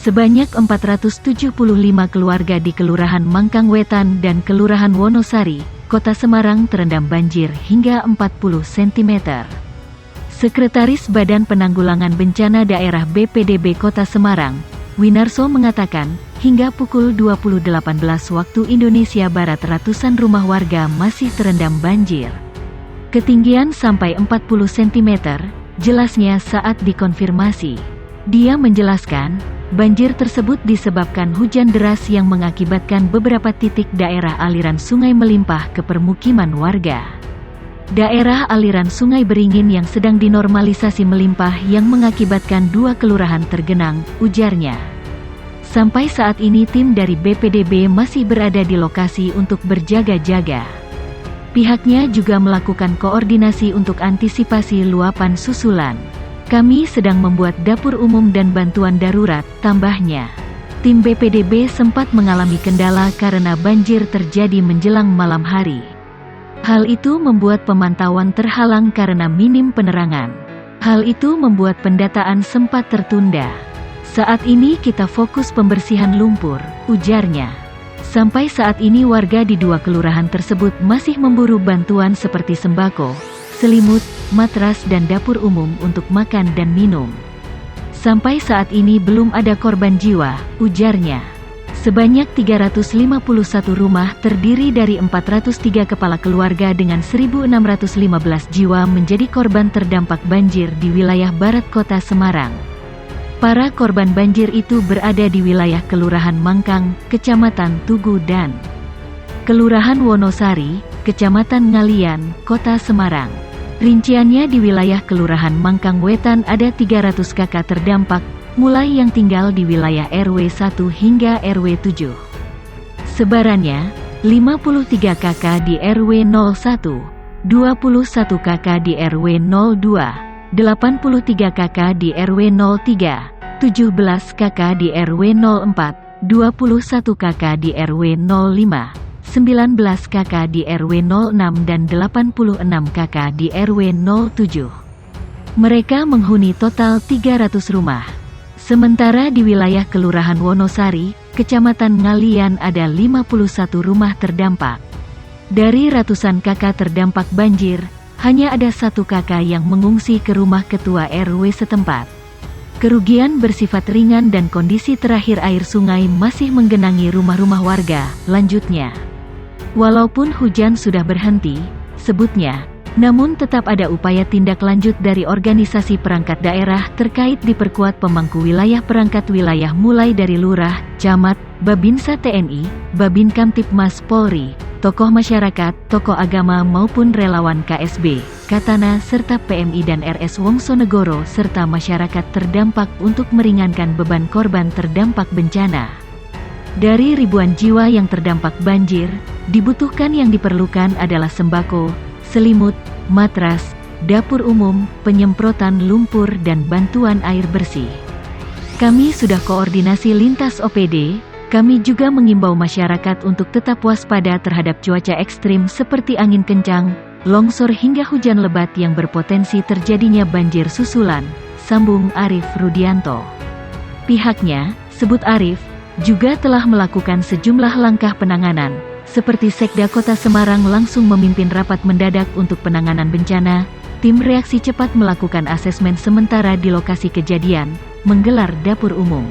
Sebanyak 475 keluarga di Kelurahan Mangkang Wetan dan Kelurahan Wonosari, Kota Semarang terendam banjir hingga 40 cm. Sekretaris Badan Penanggulangan Bencana Daerah BPDB Kota Semarang, Winarso mengatakan, hingga pukul 20.18 waktu Indonesia Barat ratusan rumah warga masih terendam banjir. Ketinggian sampai 40 cm, jelasnya saat dikonfirmasi. Dia menjelaskan, banjir tersebut disebabkan hujan deras yang mengakibatkan beberapa titik daerah aliran sungai melimpah ke permukiman warga. Daerah aliran sungai beringin yang sedang dinormalisasi melimpah yang mengakibatkan 2 kelurahan tergenang, ujarnya. Sampai saat ini tim dari BPDB masih berada di lokasi untuk berjaga-jaga. Pihaknya juga melakukan koordinasi untuk antisipasi luapan susulan. Kami sedang membuat dapur umum dan bantuan darurat, tambahnya. Tim BPDB sempat mengalami kendala karena banjir terjadi menjelang malam hari. Hal itu membuat pemantauan terhalang karena minim penerangan. Hal itu membuat pendataan sempat tertunda. Saat ini kita fokus pembersihan lumpur, ujarnya. Sampai saat ini warga di 2 kelurahan tersebut masih memburu bantuan seperti sembako, selimut, matras dan dapur umum untuk makan dan minum. Sampai saat ini belum ada korban jiwa, ujarnya. Sebanyak 351 rumah terdiri dari 403 kepala keluarga dengan 1.615 jiwa menjadi korban terdampak banjir di wilayah barat Kota Semarang. Para korban banjir itu berada di wilayah Kelurahan Mangkang, Kecamatan Tugu dan Kelurahan Wonosari, Kecamatan Ngalian, Kota Semarang. Rinciannya di wilayah Kelurahan Mangkang Wetan ada 300 kakak terdampak, mulai yang tinggal di wilayah RW 1 hingga RW 7. Sebarannya, 53 kakak di RW 01, 21 kakak di RW 02, 83 kakak di RW 03, 17 kakak di RW 04, 21 kakak di RW 05, 19 kakak di RW 06 dan 86 kakak di RW 07. Mereka menghuni total 300 rumah. Sementara di wilayah Kelurahan Wonosari, Kecamatan Ngalian ada 51 rumah terdampak. Dari ratusan kakak terdampak banjir, hanya ada 1 kakak yang mengungsi ke rumah ketua RW setempat. Kerugian bersifat ringan dan kondisi terakhir air sungai masih menggenangi rumah-rumah warga, lanjutnya. Walaupun hujan sudah berhenti, sebutnya, namun tetap ada upaya tindak lanjut dari organisasi perangkat daerah terkait diperkuat pemangku wilayah perangkat wilayah mulai dari lurah, camat, Babinsa TNI, Babin Kamtipmas Polri, tokoh masyarakat, tokoh agama maupun relawan KSB, Katana serta PMI dan RS Wongsonegoro serta masyarakat terdampak untuk meringankan beban korban terdampak bencana. Dari ribuan jiwa yang terdampak banjir, dibutuhkan yang diperlukan adalah sembako, selimut, matras, dapur umum, penyemprotan lumpur dan bantuan air bersih. Kami sudah koordinasi lintas OPD, kami juga mengimbau masyarakat untuk tetap waspada terhadap cuaca ekstrim seperti angin kencang, longsor hingga hujan lebat yang berpotensi terjadinya banjir susulan, sambung Arif Rudianto. Pihaknya, sebut Arif, juga telah melakukan sejumlah langkah penanganan, seperti Sekda Kota Semarang langsung memimpin rapat mendadak untuk penanganan bencana, tim reaksi cepat melakukan asesmen sementara di lokasi kejadian, menggelar dapur umum.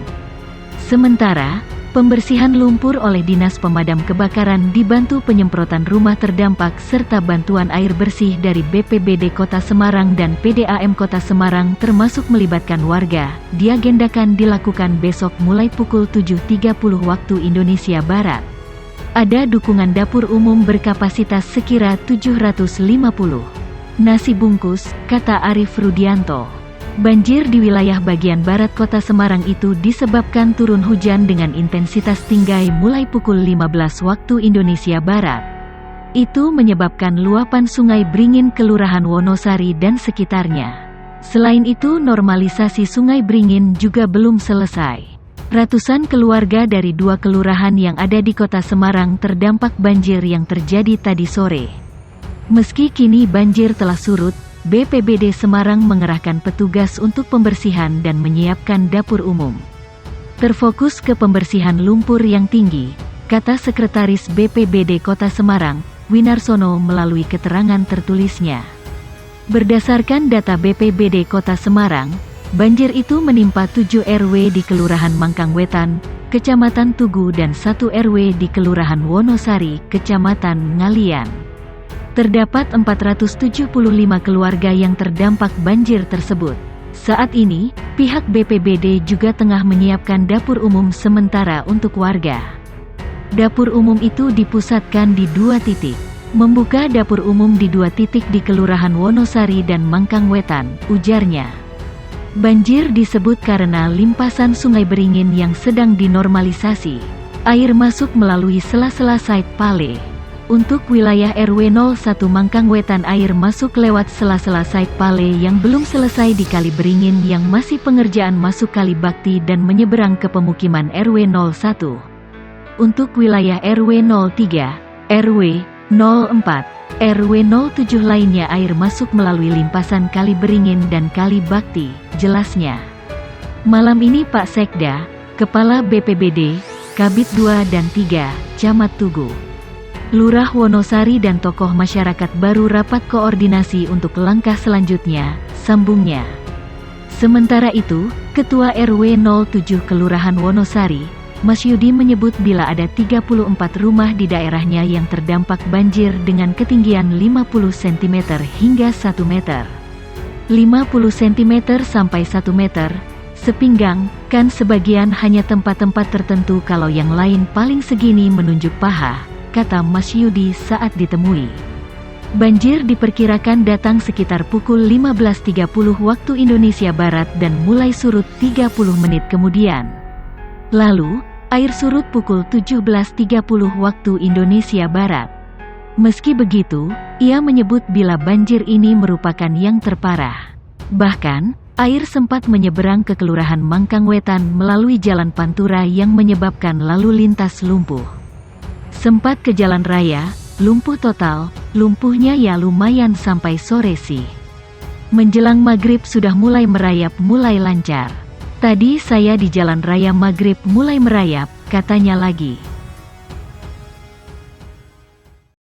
Sementara, pembersihan lumpur oleh Dinas Pemadam Kebakaran dibantu penyemprotan rumah terdampak serta bantuan air bersih dari BPBD Kota Semarang dan PDAM Kota Semarang termasuk melibatkan warga, diagendakan dilakukan besok mulai pukul 7.30 waktu Indonesia Barat. Ada dukungan dapur umum berkapasitas sekira 750 nasi bungkus, kata Arif Rudianto. Banjir di wilayah bagian barat Kota Semarang itu disebabkan turun hujan dengan intensitas tinggi mulai pukul 15 waktu Indonesia Barat. Itu menyebabkan luapan sungai Beringin Kelurahan Wonosari dan sekitarnya. Selain itu normalisasi sungai Beringin juga belum selesai. Ratusan keluarga dari 2 kelurahan yang ada di Kota Semarang terdampak banjir yang terjadi tadi sore. Meski kini banjir telah surut, BPBD Semarang mengerahkan petugas untuk pembersihan dan menyiapkan dapur umum. Terfokus ke pembersihan lumpur yang tinggi, kata Sekretaris BPBD Kota Semarang, Winarsono melalui keterangan tertulisnya. Berdasarkan data BPBD Kota Semarang, banjir itu menimpa 7 RW di Kelurahan Mangkangwetan, Kecamatan Tugu dan 1 RW di Kelurahan Wonosari, Kecamatan Ngalian. Terdapat 475 keluarga yang terdampak banjir tersebut. Saat ini, pihak BPBD juga tengah menyiapkan dapur umum sementara untuk warga. Dapur umum itu dipusatkan di 2 titik. Membuka dapur umum di 2 titik di Kelurahan Wonosari dan Mangkangwetan, ujarnya. Banjir disebut karena limpasan Sungai Beringin yang sedang dinormalisasi. Air masuk melalui sela-sela Sait Pale. Untuk wilayah RW 01 Mangkangwetan, air masuk lewat sela-sela Sait Pale yang belum selesai di Kali Beringin yang masih pengerjaan masuk Kali Bakti dan menyeberang ke pemukiman RW 01. Untuk wilayah RW 03, RW 04, RW 07 lainnya air masuk melalui limpasan Kali Beringin dan Kali Bakti, jelasnya. Malam ini Pak Sekda, Kepala BPBD, Kabid 2 dan 3, Camat Tugu, Lurah Wonosari dan tokoh masyarakat baru rapat koordinasi untuk langkah selanjutnya, sambungnya. Sementara itu, Ketua RW 07 Kelurahan Wonosari, Mas Yudi menyebut bila ada 34 rumah di daerahnya yang terdampak banjir dengan ketinggian 50 cm hingga 1 meter. 50 cm sampai 1 meter, sepinggang, kan sebagian hanya tempat-tempat tertentu kalau yang lain paling segini menunjuk paha, kata Mas Yudi saat ditemui. Banjir diperkirakan datang sekitar pukul 15.30 waktu Indonesia Barat dan mulai surut 30 menit kemudian. Lalu, air surut pukul 17.30 waktu Indonesia Barat. Meski begitu, ia menyebut bila banjir ini merupakan yang terparah. Bahkan, air sempat menyeberang ke Kelurahan Mangkangwetan melalui Jalan Pantura yang menyebabkan lalu lintas lumpuh. Sempat ke jalan raya, lumpuh total, lumpuhnya ya lumayan sampai sore sih. Menjelang maghrib sudah mulai merayap mulai lancar. Tadi saya di jalan raya maghrib mulai merayap, katanya lagi.